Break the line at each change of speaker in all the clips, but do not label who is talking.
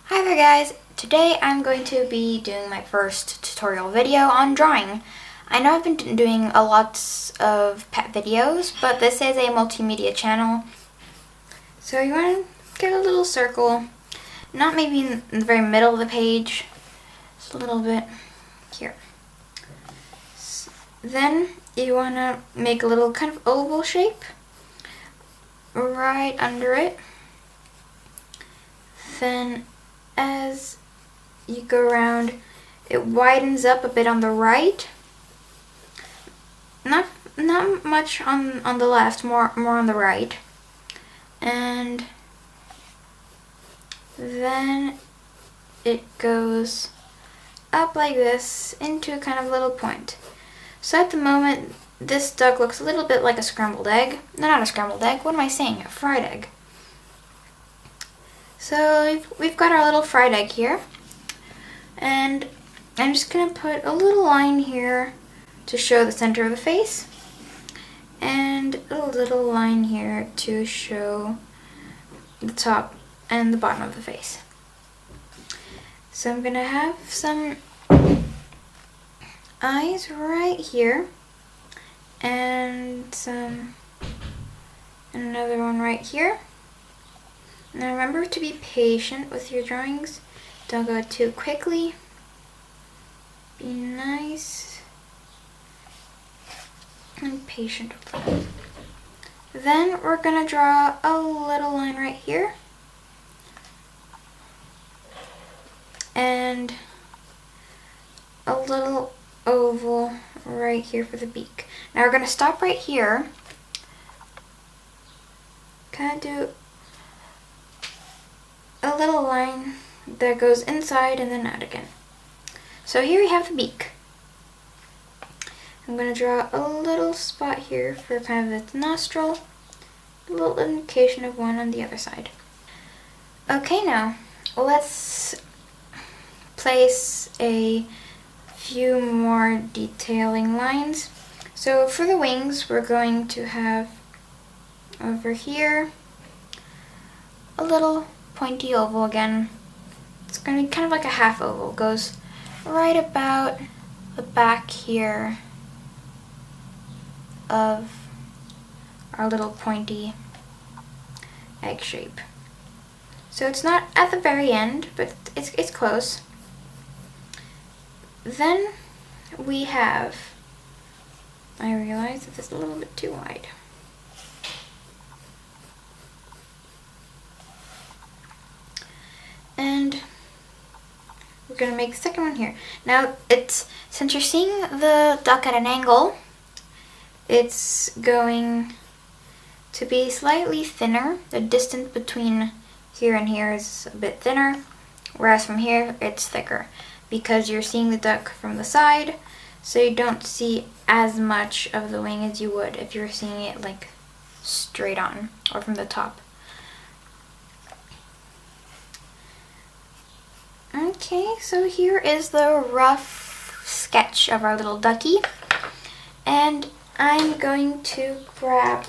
Hi there guys! Today I'm going to be doing my first tutorial video on drawing. I know I've been doing a lot of pet videos, but this is a multimedia channel. So you want to get a little circle, not maybe in the very middle of the page, just a little bit here. Then you want to make a little kind of oval shape right under it. Then as you go around, it widens up a bit on the right. Not much on the left, more on the right. And then it goes up like this into a kind of little point. So at the moment, this duck looks a little bit like a scrambled egg. No, not a scrambled egg. What am I saying? A fried egg. So we've got our little fried egg here. And I'm just going to put a little line here to show the center of the face. And a little line here to show the top and the bottom of the face. So I'm going to have some eyes right here. And another one right here. Now remember to be patient with your drawings. Don't go too quickly. Be nice and patient with them. Then we're going to draw a little line right here. And a little oval right here for the beak. Now we're going to stop right here. Kind of do a little line that goes inside and then out again. So here we have the beak. I'm going to draw a little spot here for kind of its nostril, a little indication of one on the other side. Okay, now let's place a few more detailing lines. So for the wings, we're going to have over here a little pointy oval again. It's going to be kind of like a half oval. It goes right about the back here of our little pointy egg shape. So it's not at the very end, but it's close. Then we have, I realize that it's a little bit too wide. And we're going to make the second one here. Now, since you're seeing the duck at an angle, it's going to be slightly thinner. The distance between here and here is a bit thinner, whereas from here it's thicker, because you're seeing the duck from the side, so you don't see as much of the wing as you would if you were seeing it like straight on or from the top. Okay, so here is the rough sketch of our little ducky, and I'm going to grab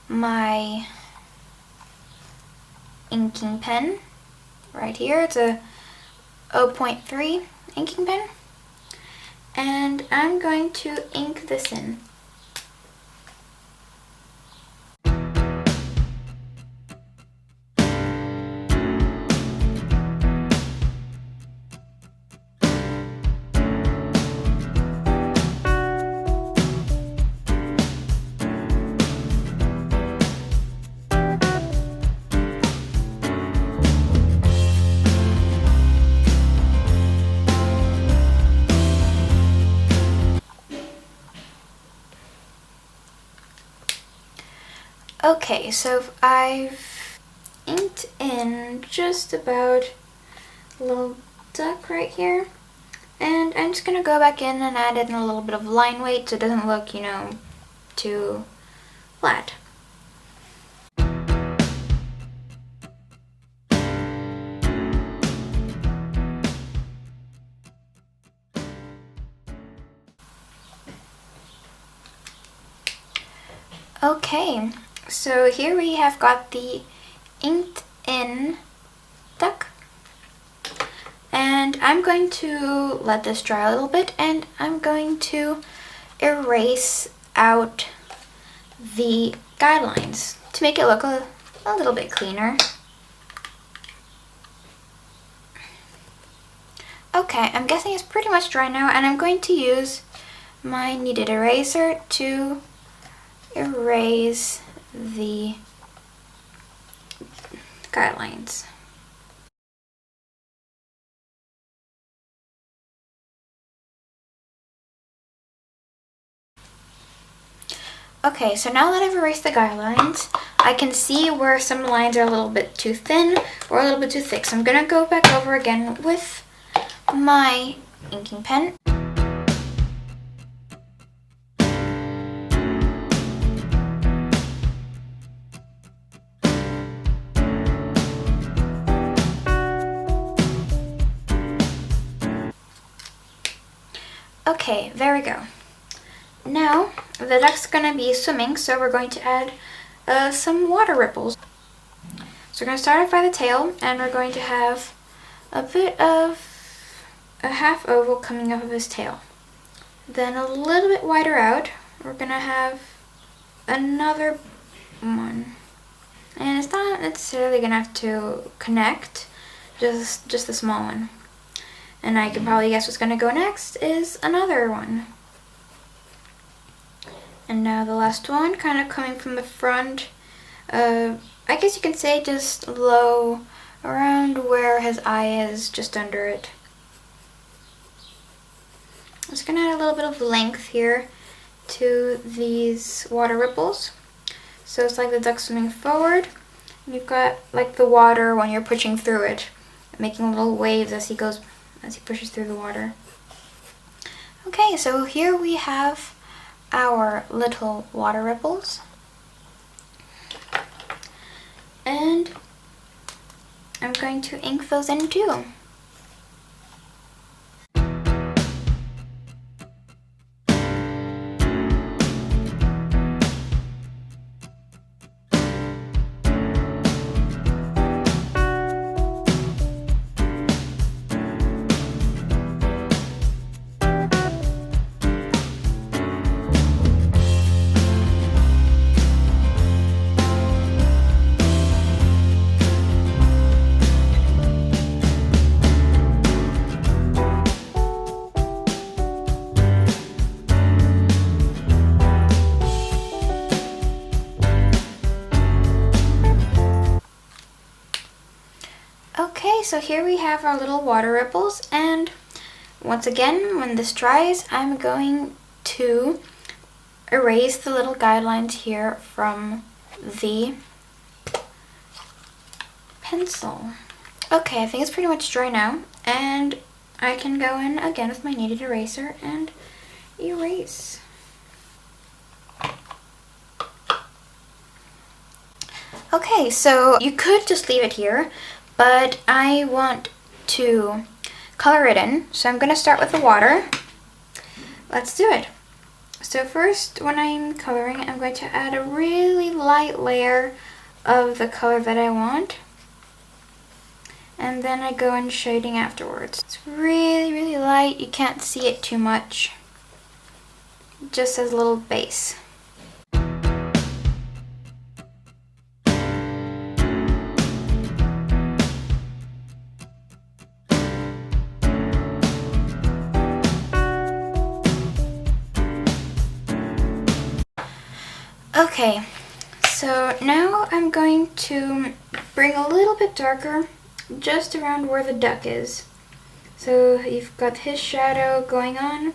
my inking pen right here. It's a 0.3 inking pen, and I'm going to ink this in. Okay, so I've inked in just about a little duck right here, and I'm just going to go back in and add in a little bit of line weight so it doesn't look, too flat. Okay, so here we have got the inked in duck I'm going to let this dry a little bit, and I'm going to erase out the guidelines to make it look a little bit cleaner. Okay, I'm guessing it's pretty much dry now, and I'm going to use my kneaded eraser to erase the guidelines. Okay, so now that I've erased the guidelines, I can see where some lines are a little bit too thin or a little bit too thick. So I'm gonna go back over again with my inking pen. Okay, there we go. Now, the duck's gonna be swimming, so we're going to add some water ripples. So we're gonna start off by the tail, and we're going to have a bit of a half oval coming up of his tail. Then a little bit wider out, we're gonna have another one. And it's not necessarily gonna have to connect, just the small one. And I can probably guess what's gonna go next is another one. And now the last one, kind of coming from the front. I guess you can say just low, around where his eye is, just under it. I'm just gonna add a little bit of length here to these water ripples. So it's like the duck swimming forward. And you've got like the water when you're pushing through it, making little waves as he pushes through the water. Okay, so here we have our little water ripples, and I'm going to ink those in too. Okay, so here we have our little water ripples, and once again, when this dries, I'm going to erase the little guidelines here from the pencil. Okay, I think it's pretty much dry now, and I can go in again with my kneaded eraser and erase. Okay, so you could just leave it here, but I want to color it in, so I'm going to start with the water. Let's do it. So first, when I'm coloring, I'm going to add a really light layer of the color that I want, and then I go in shading afterwards. It's really, really light. You can't see it too much. Just as a little base. Okay, so now I'm going to bring a little bit darker just around where the duck is. So you've got his shadow going on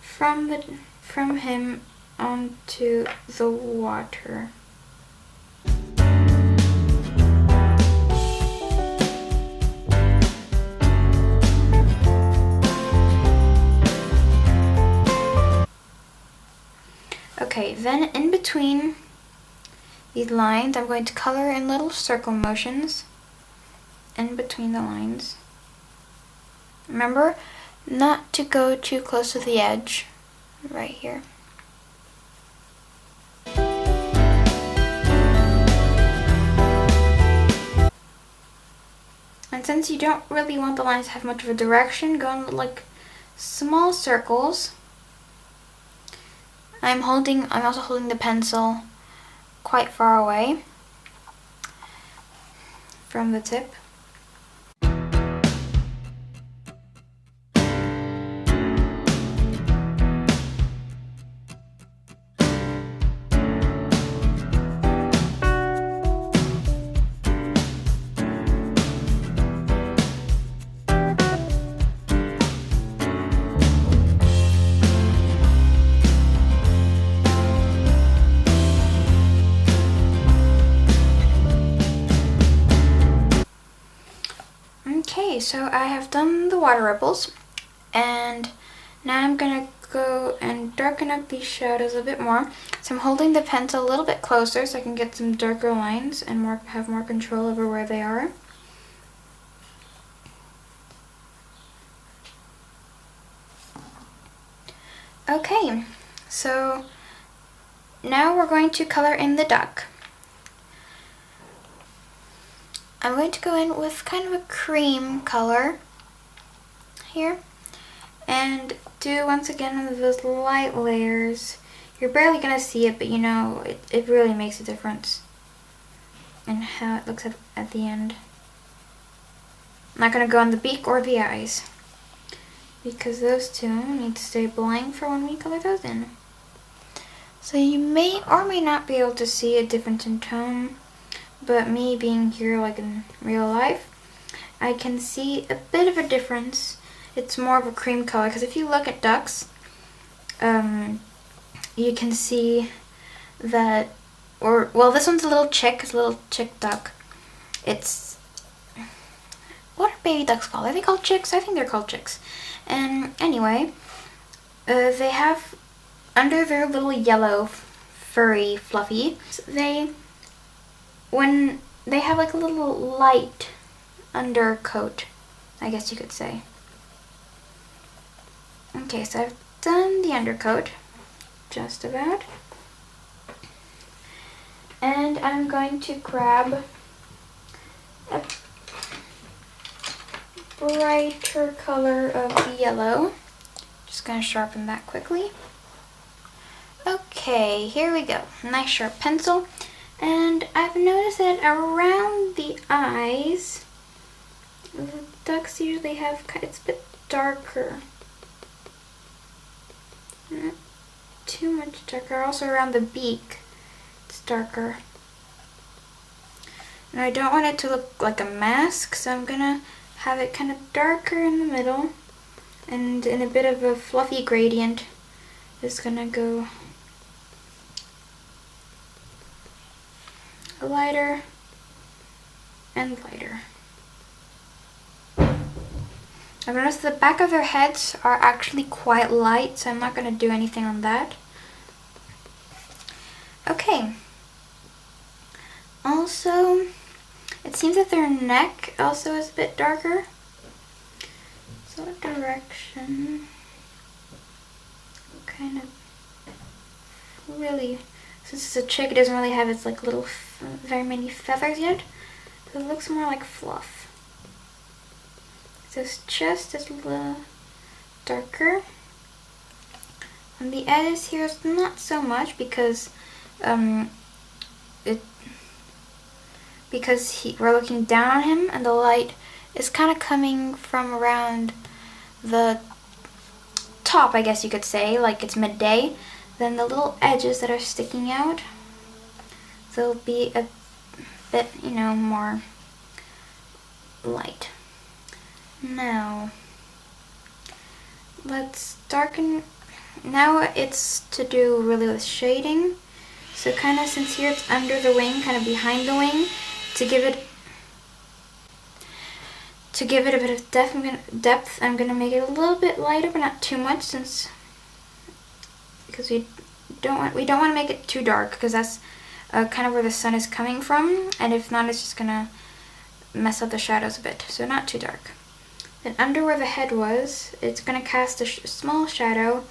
from him onto the water. Okay, then in between these lines, I'm going to color in little circle motions in between the lines. Remember not to go too close to the edge, right here. And since you don't really want the lines to have much of a direction, go in like small circles. I'm also holding the pencil quite far away from the tip. Okay, so I have done the water ripples, and now I'm gonna go and darken up these shadows a bit more. So I'm holding the pencil a little bit closer so I can get some darker lines and have more control over where they are. Okay, so now we're going to color in the duck. I'm going to go in with kind of a cream color here and do once again those light layers. You're barely going to see it, but you know, it really makes a difference in how it looks at the end. I'm not going to go on the beak or the eyes because those two need to stay blank for when we color those in. So you may or may not be able to see a difference in tone. But me being here like in real life, I can see a bit of a difference. It's more of a cream color because if you look at ducks, you can see that, well, this one's a little chick. It's a little chick duck. What are baby ducks called? Are they called chicks? I think they're called chicks. And anyway, they have under their little yellow, furry, fluffy, when they have like a little light undercoat, I guess you could say. Okay, so I've done the undercoat, just about. And I'm going to grab a brighter color of the yellow. Just gonna sharpen that quickly. Okay, here we go. Nice sharp pencil. And I've noticed that around the eyes, the ducks usually have, it's a bit darker. Not too much darker. Also around the beak, it's darker. And I don't want it to look like a mask, so I'm gonna have it kind of darker in the middle. And in a bit of a fluffy gradient, it's gonna go lighter and lighter. I've noticed the back of their heads are actually quite light, so I'm not going to do anything on that. Okay. Also, it seems that their neck also is a bit darker. So what direction? Kind of really, since it's a chick, it doesn't really have its like little very many feathers yet, so it looks more like fluff. This chest is a little darker. On the edges here is not so much because we're looking down on him and the light is kind of coming from around the top, I guess you could say, like it's midday. Then the little edges that are sticking out, they'll be a bit, you know, more light. Now, let's darken. Now it's to do really with shading. So kind of, since here it's under the wing, kind of behind the wing, to give it a bit of depth, I'm going to make it a little bit lighter, but not too much, because we don't want to make it too dark, because that's kind of where the sun is coming from, and if not, it's just going to mess up the shadows a bit, so not too dark. Then under where the head was, it's going to cast a small shadow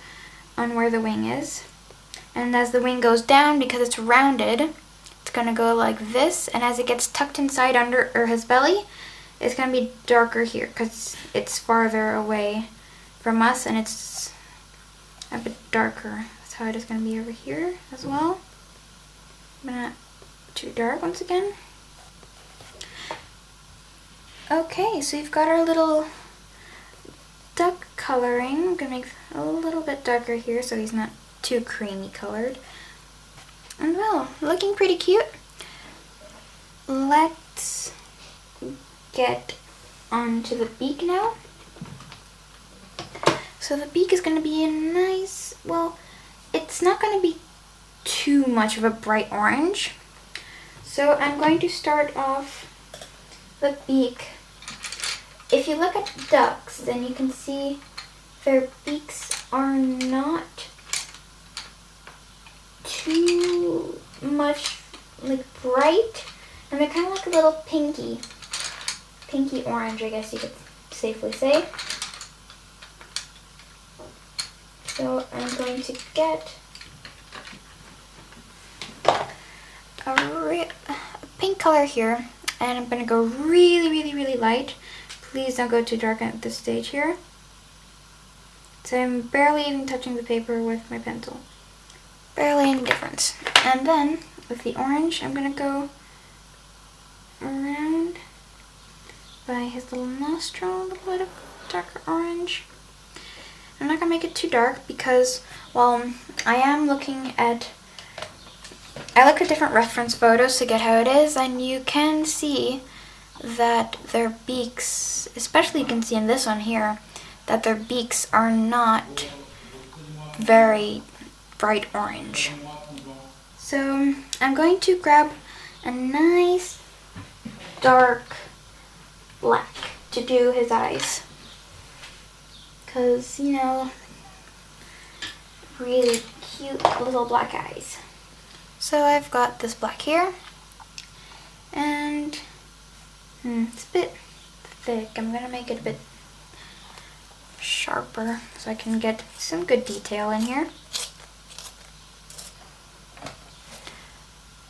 on where the wing is, and as the wing goes down, because it's rounded, it's going to go like this, and as it gets tucked inside under his belly, it's going to be darker here because it's farther away from us and it's a bit darker. That's how it is going to be over here as well. But not too dark once again. Okay, so you've got our little duck coloring. I'm going to make a little bit darker here so he's not too creamy colored. And well, looking pretty cute. Let's get onto the beak now. So the beak is going to be a nice, well, it's not going to be too much of a bright orange. So I'm going to start off the beak. If you look at ducks, then you can see their beaks are not too much like bright, and they're kind of like a little pinky orange, I guess you could safely say. So I'm going to get a pink color here, and I'm going to go really light. Please don't go too dark at this stage here. So I'm barely even touching the paper with my pencil. Barely any difference. And then with the orange, I'm going to go around by his little nostril, a little bit of darker orange. I'm not going to make it too dark because, well, I look at different reference photos to get how it is, and you can see that their beaks, especially you can see in this one here, that their beaks are not very bright orange. So I'm going to grab a nice dark black to do his eyes. Because, you know, really cute little black eyes. So I've got this black here, and it's a bit thick. I'm going to make it a bit sharper so I can get some good detail in here.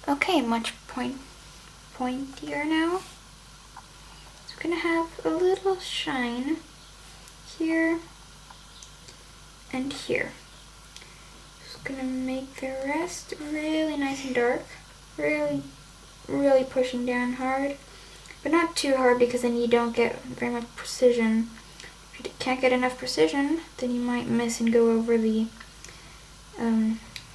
Okay, much pointier now. So we're going to have a little shine here and here. Just going to make the rest really nice and dark. Really pushing down hard. But not too hard because then you don't get very much precision. If you can't get enough precision, then you might miss and go over the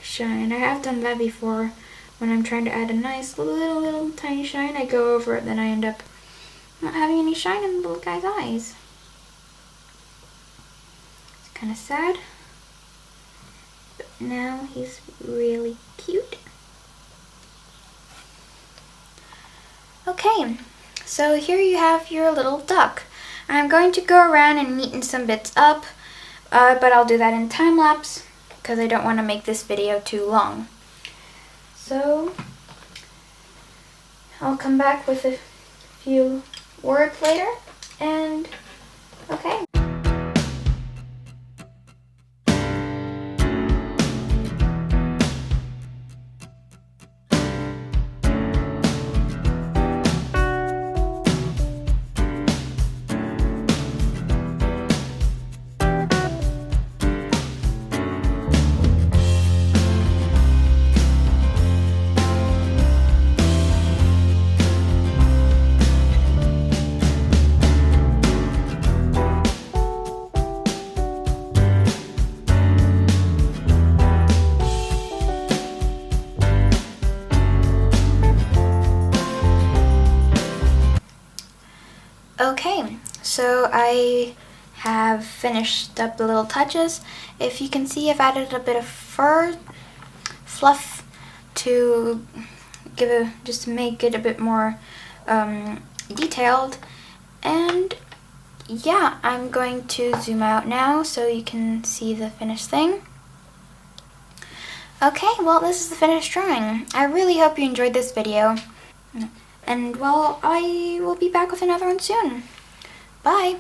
shine. I have done that before when I'm trying to add a nice little tiny shine. I go over it, then I end up not having any shine in the little guy's eyes. It's kind of sad. But now he's really cute. Okay. So here you have your little duck. I'm going to go around and neaten some bits up, but I'll do that in time lapse because I don't want to make this video too long. So I'll come back with a few words later, and okay. Okay, so I have finished up the little touches. If you can see, I've added a bit of fur fluff to just make it a bit more detailed. And yeah, I'm going to zoom out now so you can see the finished thing. Okay, well, this is the finished drawing. I really hope you enjoyed this video. And well, I will be back with another one soon. Bye!